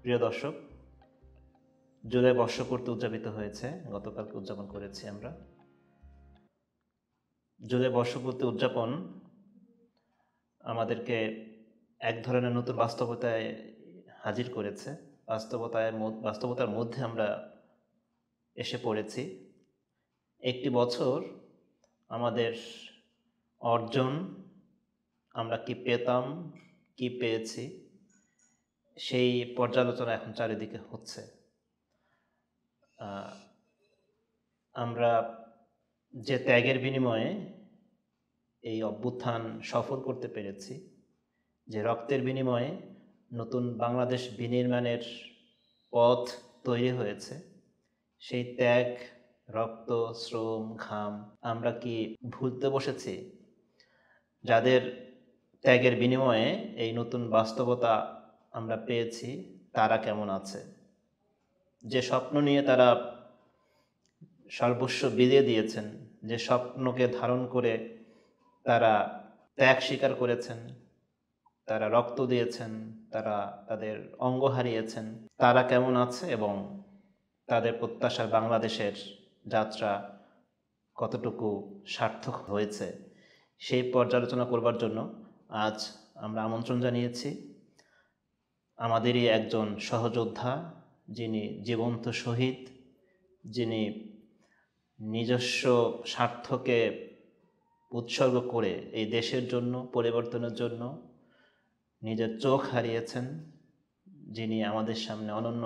প্রিয় দর্শক, জুলাই বর্ষপূর্তি উদযাপিত হয়েছে, গতকালকে উদযাপন করেছি আমরা। জুলাই বর্ষপূর্তি উদযাপন আমাদেরকে এক ধরনের নতুন বাস্তবতায় হাজির করেছে। বাস্তবতার মধ্যে আমরা এসে পড়েছি। একটি বছর আমাদের অর্জন, আমরা কি পেতাম, কি পেয়েছি, সেই পর্যালোচনা এখন চারিদিকে হচ্ছে। আমরা যে ত্যাগের বিনিময়ে এই অভ্যুত্থান সফল করতে পেরেছি, যে রক্তের বিনিময়ে নতুন বাংলাদেশ বিনির্মাণের পথ তৈরি হয়েছে, সেই ত্যাগ, রক্ত, শ্রম, ঘাম আমরা কি ভুলতে বসেছি? যাদের ত্যাগের বিনিময়ে এই নতুন বাস্তবতা আমরা পেয়েছি, তারা কেমন আছে? যে স্বপ্ন নিয়ে তারা সর্বস্ব বিলিয়ে দিয়েছেন, যে স্বপ্নকে ধারণ করে তারা ত্যাগ স্বীকার করেছেন, তারা রক্ত দিয়েছেন, তারা তাদের অঙ্গ হারিয়েছেন, তারা কেমন আছে এবং তাদের প্রত্যাশার বাংলাদেশের যাত্রা কতটুকু সার্থক হয়েছে, সেই পর্যালোচনা করবার জন্য আজ আমরা আমন্ত্রণ জানিয়েছি আমাদেরই একজন সহযোদ্ধা, যিনি জীবন্ত শহীদ, যিনি নিজস্ব স্বার্থকে উৎসর্গ করে এই দেশের জন্য, পরিবর্তনের জন্য নিজের চোখ হারিয়েছেন, যিনি আমাদের সামনে অনন্য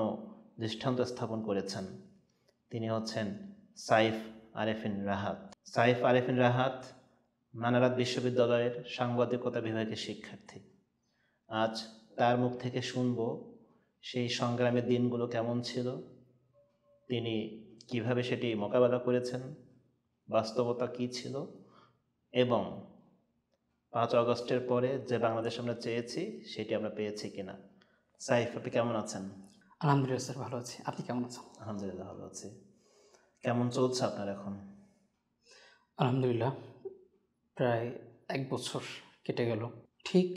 দৃষ্টান্ত স্থাপন করেছেন। তিনি হচ্ছেন সাইফ আরেফিন রাহাত। সাইফ আরেফিন রাহাত মানারাত বিশ্ববিদ্যালয়ের সাংবাদিকতা বিভাগের শিক্ষার্থী। আজ তার মুখ থেকে শুনব সেই সংগ্রামের দিনগুলো কেমন ছিল, তিনি কিভাবে সেটি মোকাবেলা করেছেন, বাস্তবতা কী ছিল, এবং 5 আগস্টের পরে যে বাংলাদেশ আমরা চেয়েছি সেটি আমরা পেয়েছি কিনা। সাইফ, আপনি কেমন আছেন? আলহামদুলিল্লাহ স্যার, ভালো আছি। আপনি কেমন আছেন? আলহামদুলিল্লাহ ভালো আছি। কেমন চলছে আপনার এখন? আলহামদুলিল্লাহ, প্রায় 1 বছর কেটে গেল। ঠিক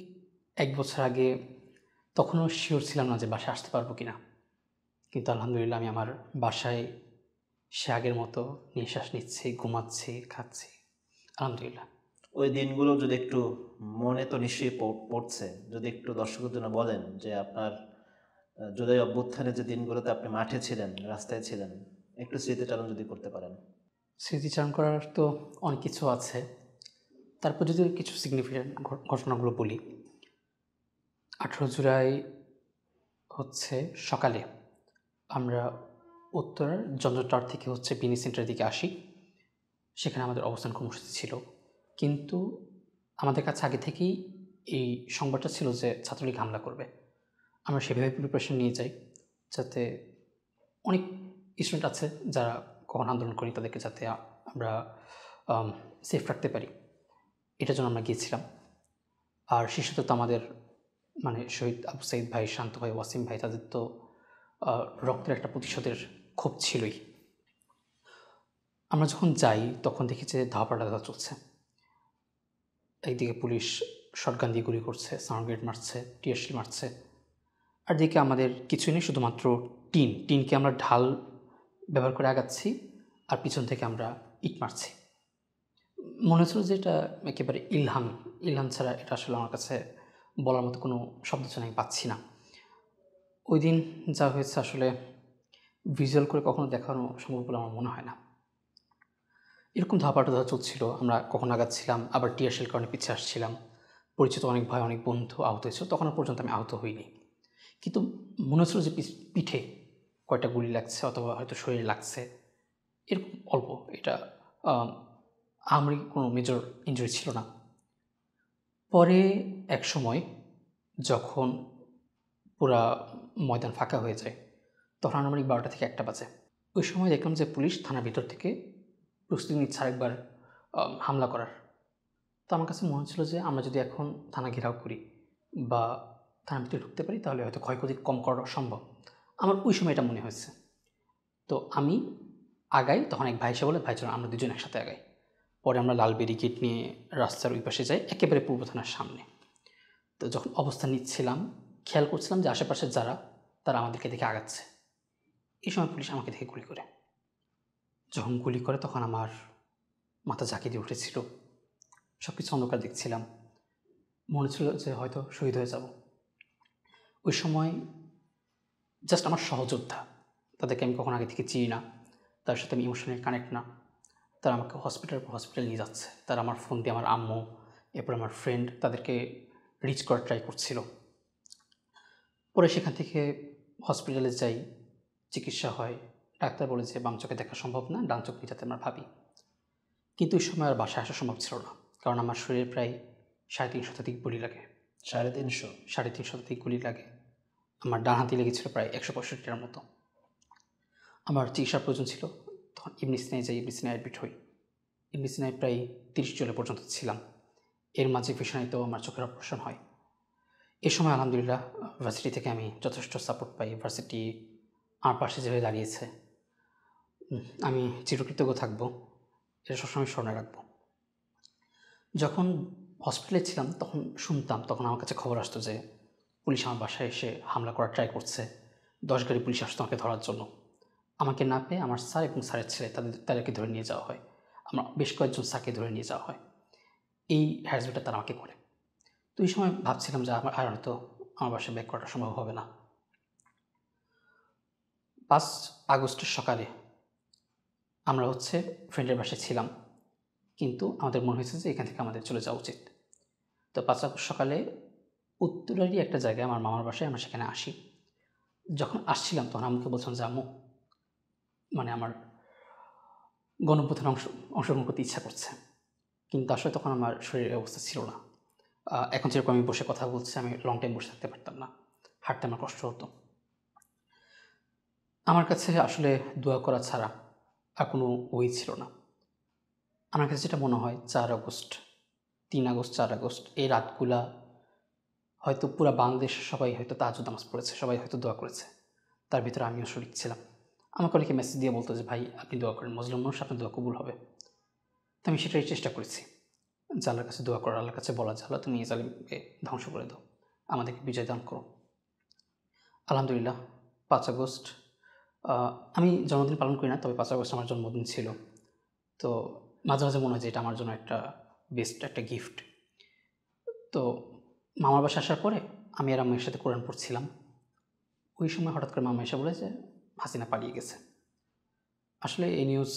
1 বছর আগে তখনও শিওর ছিলাম না যে বাসায় আসতে পারবো কিনা, কিন্তু আলহামদুলিল্লাহ আমি আমার বাসায় সে আগের মতো নিঃশ্বাস নিচ্ছি, ঘুমাচ্ছি, খাচ্ছি, আলহামদুলিল্লাহ। ওই দিনগুলো যদি একটু, মনে তো নিশ্চয়ই পড়ছে, যদি একটু দর্শকের জন্য বলেন যে আপনার জুলাই অভ্যুত্থানের যে দিনগুলোতে আপনি মাঠে ছিলেন, রাস্তায় ছিলেন, একটু স্মৃতিচারণ যদি করতে পারেন। স্মৃতিচারণ করার তো অনেক কিছু আছে, তারপর যদি কিছু সিগনিফিকেন্ট ঘটনাগুলো বলি। 18 জুলাই হচ্ছে সকালে আমরা উত্তরার জঞ্জটার থেকে বিনি সেন্টারের দিকে আসি। সেখানে আমাদের অবস্থান কর্মসূচি ছিল, কিন্তু আমাদের কাছে আগে থেকেই এই সংবাদটা ছিল যে ছাত্রলীগ হামলা করবে। আমরা সেভাবে প্রিপারেশন নিয়ে যাই যাতে অনেক স্টুডেন্ট আছে যারা কখন আন্দোলন করি, তাদেরকে যাতে আমরা সেফ রাখতে পারি, এটার জন্য আমরা গিয়েছিলাম। আর শিশুত তো আমাদের শহীদ আবু সাইদ ভাই, শান্ত ভাই, ওয়াসিম ভাই, তাদের তো রক্তের একটা প্রতিশোধের ক্ষোভ ছিলই। আমরা যখন যাই তখন দেখি যে ধাওয়া চলছে। একদিকে পুলিশ শটগান দিয়ে গুলি করছে, সাউন্ড গ্রেনেড মারছে, টিয়ারশেল মারছে, আর দিকে আমাদের কিছুই নেই, শুধুমাত্র টিনকে আমরা ঢাল ব্যবহার করে আগাচ্ছি, আর পিছন থেকে আমরা ইট মারছি। মনে হচ্ছিল যে এটা একেবারে ইলহাম ছাড়া এটা আসলে আমার কাছে বলার মতো কোনো শব্দ আমি পাচ্ছি না। ওই দিন যা হয়েছে আসলে ভিজুয়াল করে কখনো দেখানো সম্ভব বলে আমার মনে হয় না। এরকম ধাওয়া চলছিল, আমরা কখন আগাচ্ছিলাম, আবার টিয়ারশেল কারণে পিছিয়ে আসছিলাম। পরিচিত অনেক ভাই, অনেক বন্ধু আহত হয়েছিল, তখন পর্যন্ত আমি আহত হইনি, কিন্তু মনে হচ্ছিল যে পিঠে কয়টা গুলি লাগছে, অথবা হয়তো শরীরে লাগছে, এরকম অল্প। এটা আমার কোনো মেজর ইনজুরি ছিল না। পরে এক সময় যখন পুরা ময়দান ফাঁকা হয়ে যায়, তখন আনুমানিক 12টা থেকে 1টা বাজে। ওই সময় দেখলাম যে পুলিশ থানার ভিতর থেকে প্রস্তুতি নিচ্ছে আরেকবার হামলা করার। তো আমার কাছে মনে হচ্ছিল যে আমরা যদি এখন থানা ঘেরাও করি বা থানার ভিতরে ঢুকতে পারি, তাহলে হয়তো ক্ষয়ক্ষতি কম করা সম্ভব। আমার ওই সময় এটা মনে হয়েছে। তো আমি আগাই, তখন এক ভাই এসে বলে, ভাই চলো আমরা দুজন একসাথে আগাই। পরে আমরা লাল ব্যারিকেড নিয়ে রাস্তার ওই পাশে যাই, একেবারে পূর্ব থানার সামনে। তো যখন অবস্থান নিচ্ছিলাম, খেয়াল করছিলাম যে আশেপাশে যারা তারা আমাদেরকে দেখে আগাচ্ছে। এই সময় পুলিশ আমাকে দেখে গুলি করে। যখন গুলি করে তখন আমার মাথা ঝাঁকি দিয়ে উঠেছিল, সব কিছু অন্ধকার দেখছিলাম, মনে ছিল যে হয়তো শহীদ হয়ে যাব। ওই সময় জাস্ট আমার সহযোদ্ধা, তাদেরকে আমি কখনো আগে থেকে চিনি না, তার সাথে আমি ইমোশনালি কানেক্ট না, তারা আমাকে হসপিটাল নিয়ে যাচ্ছে। তারা আমার ফোন দিয়ে আমার আম্মু, এরপর আমার ফ্রেন্ড, তাদেরকে রিচ করার ট্রাই করছিল। পরে সেখান থেকে হসপিটালে যাই, চিকিৎসা হয়। ডাক্তার বলে যে বাম চোখে দেখা সম্ভব না, ডান চোখ নিয়ে যাতে আমরা ভাবি। কিন্তু ওই সময় আর বাসায় আসা সম্ভব ছিল না, কারণ আমার শরীরে প্রায় 350 শতাধিক গুলি লাগে। 350? 350 শতাধিক গুলি লাগে। আমার ডান হাতে লেগেছিল প্রায় 165টার মতো। আমার চিকিৎসার প্রয়োজন ছিল, তখন ইবনে সিনায় যাই, ইবনে সিনায় অ্যাডমিট হই। ইবনে সিনায় প্রায় 30 জুলাই পর্যন্ত ছিলাম। এর মাঝে ভিশনাইতেও আমার চোখের অপারেশন হয়। এ সময় আলহামদুলিল্লাহ ভার্সিটি থেকে আমি যথেষ্ট সাপোর্ট পাই। ভার্সিটি আমার পাশে যেভাবে দাঁড়িয়েছে, আমি চিরকৃতজ্ঞ থাকবো, এটা সবসময় স্মরণে রাখবো। যখন হসপিটালে ছিলাম তখন আমার কাছে খবর আসতো যে পুলিশ আমার বাসায় এসে হামলা করার ট্রাই করছে। 10 গাড়ি পুলিশ আসতো আমাকে ধরার জন্য। আমাকে না পেয়ে আমার স্যার এবং স্যারের ছেলে তাদেরকে ধরে নিয়ে যাওয়া হয়। আমার বেশ কয়েকজন স্যারকে ধরে নিয়ে যাওয়া হয়। এই হ্যারাসমেন্টটা তারা আমাকে করে। তো এই সময় ভাবছিলাম যে আমার আর হয়তো আমার বাসায় ব্যাক করাটা সম্ভব হবে না। 5 আগস্টের সকালে আমরা ফ্রেন্ডের বাসায় ছিলাম, কিন্তু আমাদের মনে হয়েছে যে এখান থেকে আমাদের চলে যাওয়া উচিত। তো 5 আগস্ট সকালে উত্তরারই একটা জায়গায় আমার মামার বাসায় আমরা সেখানে আসি। যখন আসছিলাম তখন আমাকে বলছিলাম যে আম্মু, মানে আমার গণঅভ্যুত্থানে অংশগ্রহণ করতে ইচ্ছা করছে, কিন্তু আসলে তখন আমার শরীরের অবস্থা ছিল না। এখন যেরকম আমি বসে কথা বলছি, আমি লং টাইম বসে থাকতে পারতাম না, হাঁটতে আমার কষ্ট হতো। আমার কাছে আসলে দোয়া করা ছাড়া আর কোনো ওই ছিল না। আমার কাছে যেটা মনে হয় 4 আগস্ট, 3 আগস্ট, 4 আগস্ট এই রাতগুলা হয়তো পুরা বাংলাদেশের সবাই হয়তো তাহাজ্জুদ নামাজ পড়েছে, সবাই হয়তো দোয়া করেছে, তার ভিতরে আমিও শরীক ছিলাম। আমাকে অনেকে মেসেজ দিয়ে বলতো যে ভাই আপনি দোয়া করেন, মজলুম মানুষ, আপনার দোয়া কবুল হবে। তো আমি সেটাই চেষ্টা করেছি, যে আল্লাহর কাছে দোয়া করার, আল্লাহর কাছে বলা যে আল্লাহ তুমি এই জালিমকে ধ্বংস করে দাও, আমাদেরকে বিজয় দান করো। আলহামদুলিল্লাহ 5 আগস্ট, আমি জন্মদিন পালন করি না, তবে 5 আগস্ট আমার জন্মদিন ছিল। তো মাঝে মাঝে মনে হয় যে এটা আমার জন্য একটা বেস্ট একটা গিফট। তো মামার বাসা আসার পরে আমি আর আম্মু একসাথে কোরআন পড়ছিলাম। ওই সময় হঠাৎ করে মামা এসে বলে যে হাসিনা পালিয়ে গেছে। আসলে এই নিউজ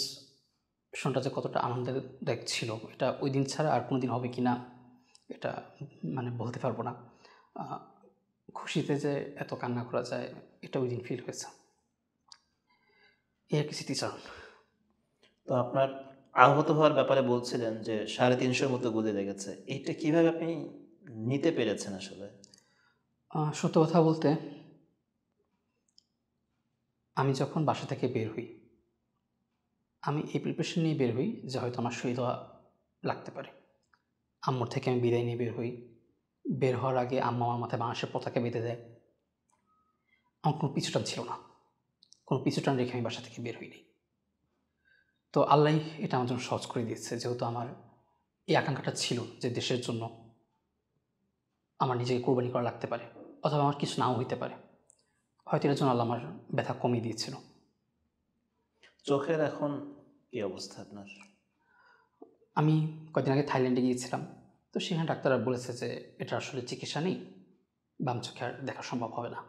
শোনাটা যে কতটা আনন্দদায়ক ছিল, এটা ওই দিন ছাড়া আর কোনো দিন হবে কি না এটা মানে বলতে পারবো না। খুশিতে যে এত কান্না করা যায়, এটা ওই দিন ফিল হয়েছে। এই আর কি স্মৃতিচারণ। তো আপনার আহত হওয়ার ব্যাপারে বলছিলেন যে 350 মতো গুলি লেগেছে, এইটা কিভাবে আপনি নিতে পেরেছেন আসলে? সত্য কথা বলতে, আমি যখন বাসা থেকে বের হই, আমি এই প্রিপারেশন নিয়ে বের হই যে হয়তো আমার শহীদ হওয়া লাগতে পারে। আম্মুর থেকে আমি বিদায় নিয়ে বের হই। বের হওয়ার আগে আম্মা আমার মাথায় বাংলাদেশের পতাকা বেঁধে দেয়। আমার কোনো পিছুটান ছিল না, কোনো পিছুটান রেখে আমি বাসা থেকে বের হইনি। তো আল্লাহ এটা আমার জন্য সহজ করে দিয়েছে, যেহেতু আমার এই আকাঙ্ক্ষাটা ছিল যে দেশের জন্য আমার নিজেকে কোরবানি করা লাগতে পারে, অথবা আমার কিছু নাও হইতে পারে, হয়তো এর জন্য আল্লাহ আমার ব্যথা কমিয়ে দিয়েছিল। চোখের এখন কি অবস্থা আপনার? আমি কয়েকদিন আগে থাইল্যান্ডে গিয়েছিলাম, তো সেখানে ডাক্তাররা বলেছে যে এটা আসলে চিকিৎসা নেই, বাম চোখে আর দেখা সম্ভব হবে না।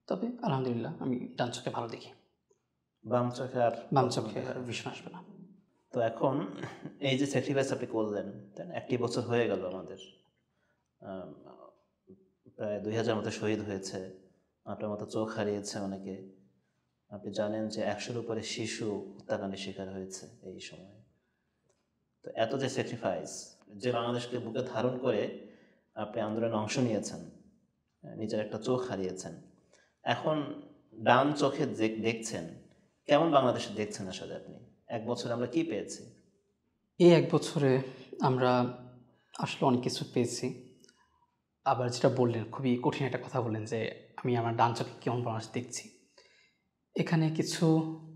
তবে আলহামদুলিল্লাহ আমি ডান চোখে ভালো দেখি, বাম চোখে আর বাম কখনো চোখে দেখা আর ভিশন আসবে না। তো এখন এই যে স্যাক্রিফাইস আপনি করলেন, তাই না? 1 বছর হয়ে গেল আমাদের, আম, প্রায় 2000 মতো শহীদ হয়েছে, আপনার মতো চোখ হারিয়েছে অনেকে। আপনি জানেন যে 100-র উপরে শিশু হত্যাকাণ্ডের শিকার হয়েছে এই সময়ে। তো এত যে স্যাক্রিফাইস, যে বাংলাদেশকে বুকে ধারণ করে আপনি আন্দোলনে অংশ নিয়েছেন, নিজের একটা চোখ হারিয়েছেন, এখন ডান চোখে দেখছেন, কেমন বাংলাদেশে দেখছেন আসলে আপনি? 1 বছর আমরা কি পেয়েছি? এই 1 বছরে আমরা আসলে অনেক কিছু পেয়েছি। আবার যেটা বললেন, খুবই কঠিন একটা কথা বললেন যে আমি আমার ডান চোখে কেমন বাংলাদেশ দেখছি। এখানে কিছু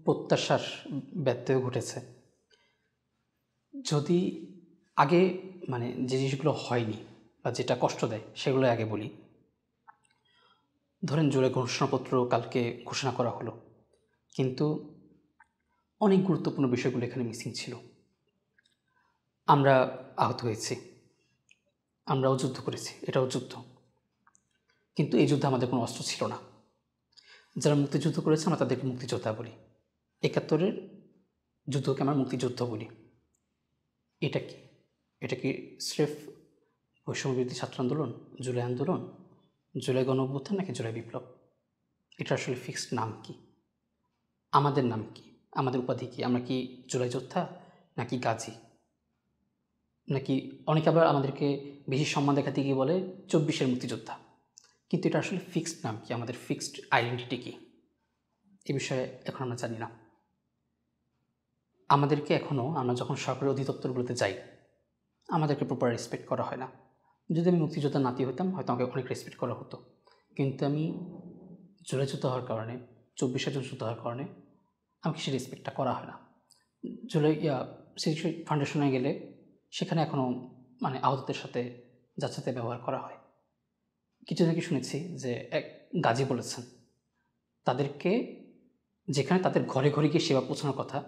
প্রত্যাশার ব্যত্যয় ঘটেছে। যদি আগে যে জিনিসগুলো হয়নি বা যেটা কষ্ট দেয় সেগুলো আগে বলি। ধরেন জুলাই ঘোষণাপত্র কালকে ঘোষণা করা হলো, কিন্তু অনেক গুরুত্বপূর্ণ বিষয়গুলো এখানে মিসিং ছিল। আমরা আহত হয়েছি, আমরাও যুদ্ধ করেছি, এটাও যুদ্ধ, কিন্তু এই যুদ্ধে আমাদের কোনো অস্ত্র ছিল না। যারা মুক্তিযুদ্ধ করেছে আমরা তাদেরকে মুক্তিযোদ্ধা বলি, ৭১-এর যুদ্ধকে আমরা মুক্তিযুদ্ধ বলি। এটা কি? এটা কি স্রেফ বৈষম্যবিরোধী ছাত্র আন্দোলন, জুলাই আন্দোলন, জুলাই গণ অভ্যুত্থান নাকি জুলাই বিপ্লব? এটা আসলে ফিক্সড নাম কি? আমাদের নাম কি? আমাদের উপাধি কি? আমরা কি জুলাই যোদ্ধা নাকি গাজী, নাকি অনেকে আবার আমাদেরকে বেশি সম্মান দেখাতে গিয়ে বলে ২৪-এর মুক্তিযোদ্ধা। কিন্তু এটা আসলে ফিক্সড নাম কি? আমাদের ফিক্সড আইডেন্টিটি কি? এ বিষয়ে এখন আমরা জানি না। আমাদেরকে এখনও, আমরা যখন সরকারি অধিদপ্তরগুলোতে যাই, আমাদেরকে প্রপার রেসপেক্ট করা হয় না। যদি আমি মুক্তিযোদ্ধার নাতি হতাম হয়তো আমাকে অনেক রেসপেক্ট করা হতো, কিন্তু আমি জুলাই যুদ্ধ হওয়ার কারণে, ২৪-এর যুদ্ধ হওয়ার কারণে আমাকে সেই রেসপেক্টটা করা হয় না। জুলাই স্মৃতি ফাউন্ডেশনে গেলে সেখানে এখনও মানে আহতদের সাথে যাচ্ছাতে ব্যবহার করা হয়। কিছুদিন আগে শুনেছি যে এক গাজী বলেছেন তাদেরকে, যেখানে তাদের ঘরে ঘরে গিয়ে সেবা পৌঁছানোর কথা,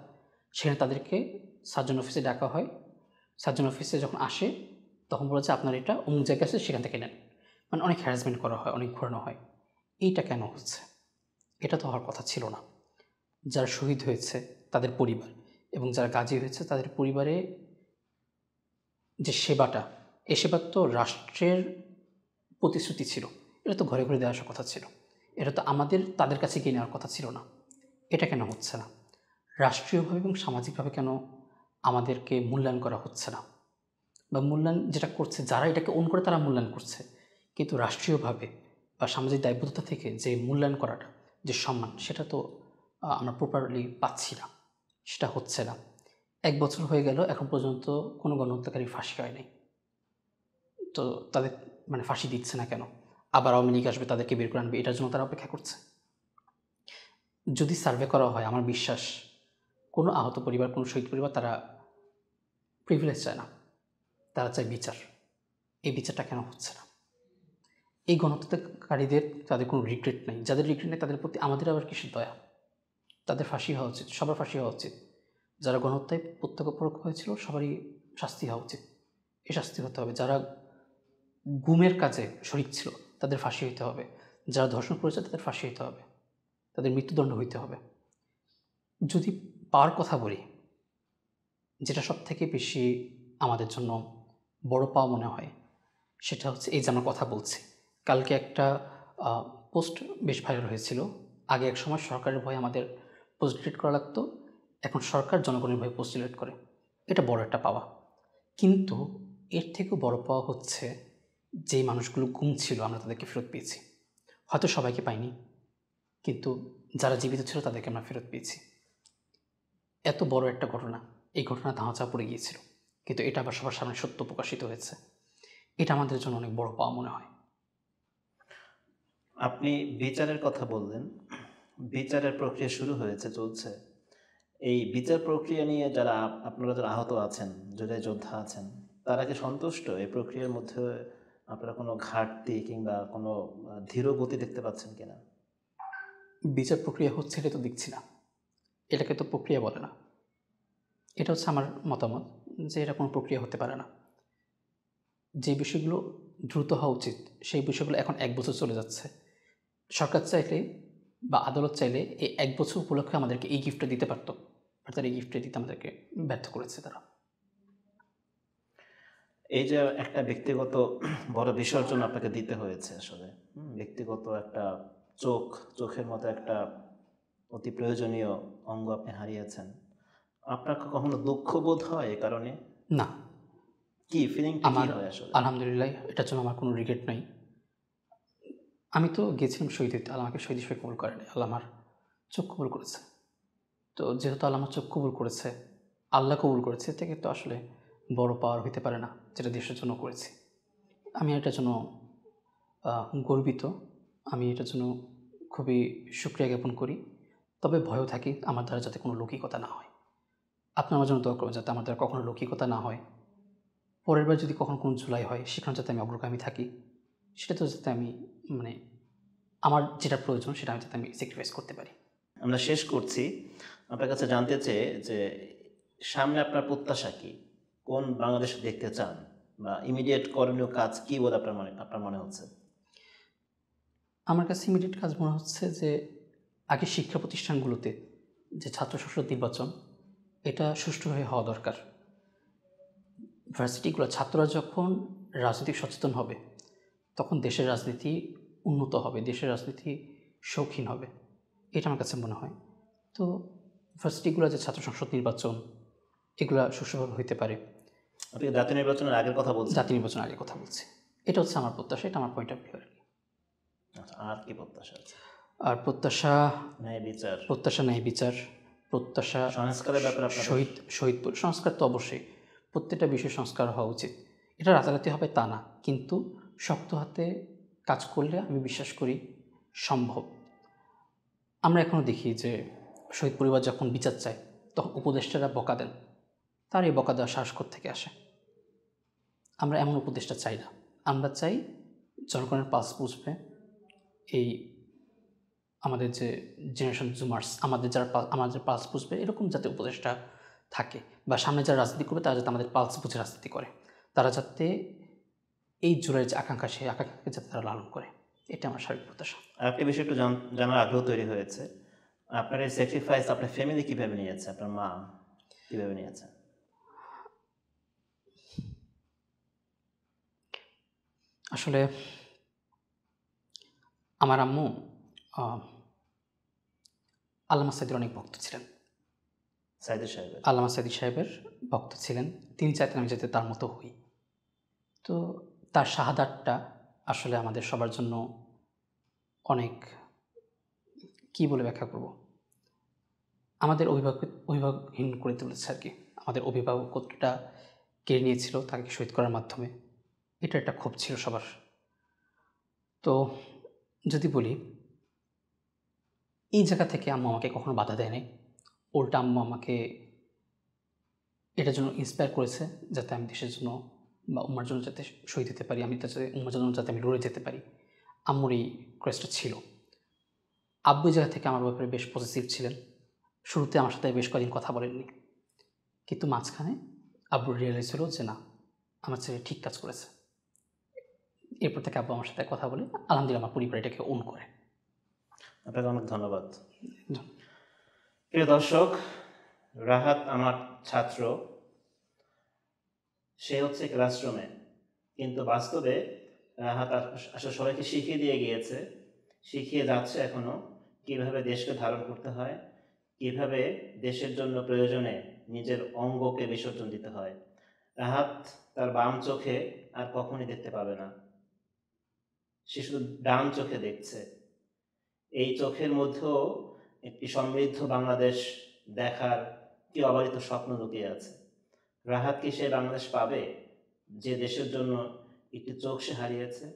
সেখানে তাদেরকে সার্জন অফিসে ডাকা হয়। সার্জন অফিসে যখন আসে তখন বলে যে আপনার এটা অমুক জায়গায় আছে, সেখান থেকে নেন। মানে অনেক হ্যারাসমেন্ট করা হয়, অনেক ঘোরানো হয়। এইটা কেন হচ্ছে? এটা তো হওয়ার কথা ছিল না। যারা শহীদ হয়েছে তাদের পরিবার এবং যারা গাজী হয়েছে তাদের পরিবারে যে সেবাটা, এই সেবা তো রাষ্ট্রের প্রতিশ্রুতি ছিল, এটা তো ঘরে ঘরে দেওয়া আসার কথা ছিল, এটা তো আমাদের তাদের কাছে গিয়ে নেওয়ার কথা ছিল না। এটা কেন হচ্ছে না? রাষ্ট্রীয়ভাবে এবং সামাজিকভাবে কেন আমাদেরকে মূল্যায়ন করা হচ্ছে না? বা মূল্যায়ন যেটা করছে, যারা এটাকে ওন করে তারা মূল্যায়ন করছে, কিন্তু রাষ্ট্রীয়ভাবে বা সামাজিক দায়বদ্ধতা থেকে যে মূল্যায়ন করাটা, যে সম্মান, সেটা তো আমরা প্রপারলি পাচ্ছি না, সেটা হচ্ছে না। ১ বছর হয়ে গেল, এখন পর্যন্ত কোনো গণহত্যাকারী ফাঁসি হয় নাই। তো তাদের মানে ফাঁসি দিচ্ছে না কেন? আবার আওয়ামী লীগ আসবে, তাদেরকে বের করে আনবে, এটার জন্য তারা অপেক্ষা করছে। যদি সার্ভে করা হয়, আমার বিশ্বাস কোনো আহত পরিবার, কোনো শহীদ পরিবার তারা প্রিভিলেজ চায় না, তারা চায় বিচার। এই বিচারটা কেন হচ্ছে না? এই গণহত্যাকারীদের তাদের কোনো রিগ্রেট নেই, যাদের রিগ্রেট নেই তাদের প্রতি আমাদের আবার কিসের দয়া? তাদের ফাঁসি হওয়া উচিত, সবার ফাঁসি হওয়া উচিত। যারা গণহত্যায় প্রত্যক্ষ পরোক্ষ হয়েছিল সবারই শাস্তি হওয়া উচিত, এ শাস্তি হতে হবে। যারা গুমের কাজে শরিক ছিল তাদের ফাঁসি হইতে হবে, যারা ধর্ষণ করেছে তাদের ফাঁসি হইতে হবে, তাদের মৃত্যুদণ্ড হইতে হবে। যদি পাওয়ার কথা বলি, যেটা সব থেকে বেশি আমাদের জন্য বড় পাওয়া মনে হয়, সেটা হচ্ছে এই যে আমরা কথা বলছি। কালকে একটা পোস্ট বেশ ভাইরাল হয়েছিল। আগে এক সময় সরকারের ভয়ে আমাদের পোস্ট ডিলিট করা লাগতো, এখন সরকার জনগণের ভয়ে পোস্ট ডিলিট করে। এটা বড় একটা পাওয়া। কিন্তু এর থেকেও বড় পাওয়া হচ্ছে যেই মানুষগুলো গুম ছিল আমরা তাদেরকে ফেরত পেয়েছি। হয়তো সবাইকে পাইনি, কিন্তু যারা জীবিত ছিল তাদেরকে আমরা ফেরত পেয়েছি। এত বড় একটা ঘটনা, এই ঘটনা ধামাচাপা পড়ে গিয়েছিল, কিন্তু এটা আবার সবার সামনে সত্য প্রকাশিত হয়েছে। এটা আমাদের জন্য অনেক বড় পাওয়া মনে হয়। আপনি বিচারের কথা বললেন, বিচারের প্রক্রিয়া শুরু হয়েছে, চলছে। এই বিচার প্রক্রিয়া নিয়ে যারা আপনারা যারা আহত আছেন, যারা যোদ্ধা আছেন, তারা কি সন্তুষ্ট? এই প্রক্রিয়ার মধ্যে আপনারা কোনো ঘাটতি কিংবা কোনো ধীর গতি দেখতে পাচ্ছেন কিনা? বিচার প্রক্রিয়া হচ্ছে এটা তো দেখছি না, এটাকে তো প্রক্রিয়া বলে না। এটা হচ্ছে আমার মতামত যে এটা কোনো প্রক্রিয়া হতে পারে না। যে বিষয়গুলো দ্রুত হওয়া উচিত সেই বিষয়গুলো এখন ১ বছর চলে যাচ্ছে। সরকার চাইলে বা আদালত চাইলে এই ১ বছর উপলক্ষে আমাদেরকে এই গিফটটা দিতে পারতো, আর তারা এই গিফটটা দিতে আমাদেরকে ব্যর্থ করেছে তারা। এই যে একটা ব্যক্তিগত বড় বিসর্জন আপনাকে দিতে হয়েছে আসলে, ব্যক্তিগত একটা চোখের মতো একটা অতি প্রয়োজনীয় অঙ্গ আপনি হারিয়েছেন। আপনার কি কখনো দুঃখ বোধ হয় এই কারণে? না, কি ফিলিংটা কি আমার হয় আসলে? আলহামদুলিল্লাহ এটার জন্য আমার কোনো রিগ্রেট নাই। আমি তো গেছিলাম শহীদ হইতে, আল্লাহ আমাকে শহীদ হিসেবে কবুল করেনি, আল্লাহ আমার চোখ কবুল করেছে। তো যেহেতু আল্লাহ আমার চোখ কবুল করেছে, আল্লাহ কবুল করেছে, এর থেকে তো আসলে বড় পাওয়ার হইতে পারে না যেটা দেশের জন্য করেছি। আমি এটার জন্য গর্বিত, আমি এটার জন্য খুবই শুকরিয়া জ্ঞাপন করি। তবে ভয়ও থাকি আমার দ্বারা যাতে কোনো লৌকিকতা না হয়। আপনার আমার জন্য দোয়া করবেন যাতে আমার দ্বারা কখনো লৌকিকতা না হয়। পরের বার যদি কখনো কোনো জুলাই হয় সেখানে যাতে আমি অগ্রগামী থাকি, সেটা তো যাতে আমি মানে আমার যেটা প্রয়োজন সেটা আমি যাতে আমি স্যাক্রিফাইস করতে পারি। আমরা শেষ করছি, আপনার কাছে জানতে চেয়ে যে সামনে আপনার প্রত্যাশা কি, কোন বাংলাদেশ দেখতে চান, বা ইমিডিয়েট করণীয় কাজ কি বলে আপনার মনে হচ্ছে? আমার কাছে ইমিডিয়েট কাজ মনে হচ্ছে যে আগে শিক্ষা প্রতিষ্ঠানগুলোতে যে ছাত্র সংসদ নির্বাচন, এটা সুষ্ঠুভাবে হওয়া দরকার। ভার্সিটিগুলো ছাত্ররা যখন রাজনৈতিক সচেতন হবে তখন দেশের রাজনীতি উন্নত হবে, দেশের রাজনীতি শৌখিন হবে, এটা আমার কাছে মনে হয়। তো ভার্সিটিগুলো যে ছাত্র সংসদ নির্বাচন এগুলো সুষ্ঠুভাবে হইতে পারে। আপনি জাতীয় নির্বাচনের আগের কথা বলছেন? জাতীয় নির্বাচন আগে কথা বলছি, এটা হচ্ছে আমার প্রত্যাশা, এটা আমার পয়েন্ট অফ ভিউ। আচ্ছা, আর কি প্রত্যাশা আছে? আর প্রত্যাশা ন্যায় বিচার, ন্যায় বিচার, প্রত্যাশা সংস্কারের ব্যাপারে শহীদ সংস্কার তো অবশ্যই, প্রত্যেকটা বিষয় সংস্কার হওয়া উচিত। এটা রাতারাতি হবে তা না, কিন্তু শক্ত হাতে কাজ করলে আমি বিশ্বাস করি সম্ভব। আমরা এখনও দেখি যে শহীদ পরিবার যখন বিচার চায় তখন উপদেষ্টারা বকা দেন, তার এই বকা দেওয়ার সাহস থেকে আসে। আমরা এমন উপদেষ্টা চাই না, আমরা চাই জনগণের পালস বুঝবে, এই আমাদের যে জেনারেশন জুমার্স, আমাদের পালস বুঝবে, এরকম যাতে উপদেষ্টা থাকে, বা সামনে যারা রাজনীতি করবে তারা যাতে আমাদের পালস বুঝে রাজনীতি করে, তারা যাতে এই জোরের যে আকাঙ্ক্ষা সেই আকাঙ্ক্ষাকে যাতে তারা লালন করে, এটা আমার স্বাভাবিক প্রত্যাশা। আর একটা বিষয় একটু জানার আগ্রহ তৈরি হয়েছে, আপনার এই স্যাক্রিফাইস আপনার ফ্যামিলি কীভাবে নিয়েছে, আপনার মা কীভাবে নিয়েছে? আসলে আমার আম্মু আল্লামা সাইদের অনেক ভক্ত ছিলেন, আল্লামা সাইদি সাহেবের ভক্ত ছিলেন। তিনি চাইতেন আমি যাতে তার মতো হই। তো তার শাহাদাতটা আসলে আমাদের সবার জন্য অনেক, কি বলে ব্যাখ্যা করব, আমাদের অভিভাবকহীন করে তুলেছে আর কি। আমাদের অভিভাবকত্বটা কেড়ে নিয়েছিল তাকে শহীদ করার মাধ্যমে, এটা একটা ক্ষোভ ছিল সবার। তো যদি বলি, এই জায়গা থেকে আম্মু আমাকে কখনো বাধা দেয়নি, উল্টা আম্মু আমাকে এটার জন্য ইন্সপায়ার করেছে যাতে আমি দেশের জন্য বা উম্মার জন্য যাতে শহীদ হতে পারি, আমি যাতে উম্মার জন্য যাতে আমি লড়ে যেতে পারি। আম্মুর এই ক্রেজটা ছিল। আব্বু জায়গা থেকে আমার ব্যাপারে বেশ পজিটিভ ছিলেন। শুরুতে আমার সাথে বেশ কয়েকদিন কথা বলেননি, কিন্তু মাঝখানে আব্বু রিয়েলাইজ হলো যে না, আমার ছেলে ঠিক কাজ করেছে। এরপর থেকে আব্বু আমার সাথে কথা বলে, আলহামদুলিল্লাহ আমার পরিবার এটাকে ওন করে। আপনাকে অনেক ধন্যবাদ। প্রিয় দর্শক, রাহাত আমার ছাত্র, সে হচ্ছে ক্লাসরুমে, কিন্তু বাস্তবে রাহাত আসলে সবাইকে শিখিয়ে দিয়ে গিয়েছে, শিখিয়ে যাচ্ছে এখনো, কিভাবে দেশকে ধারণ করতে হয়, কিভাবে দেশের জন্য প্রয়োজনে নিজের অঙ্গকে বিসর্জন দিতে হয়। রাহাত তার বাম চোখে আর কখনই দেখতে পাবে না, সে শুধু ডান চোখে দেখছে। এই চোখের মধ্যেও একটি সমৃদ্ধ বাংলাদেশ দেখার কি অবারিত স্বপ্ন লুকিয়ে আছে। রাহাত কি সে বাংলাদেশ পাবে যে দেশের জন্য একটি চোখ সে হারিয়েছে?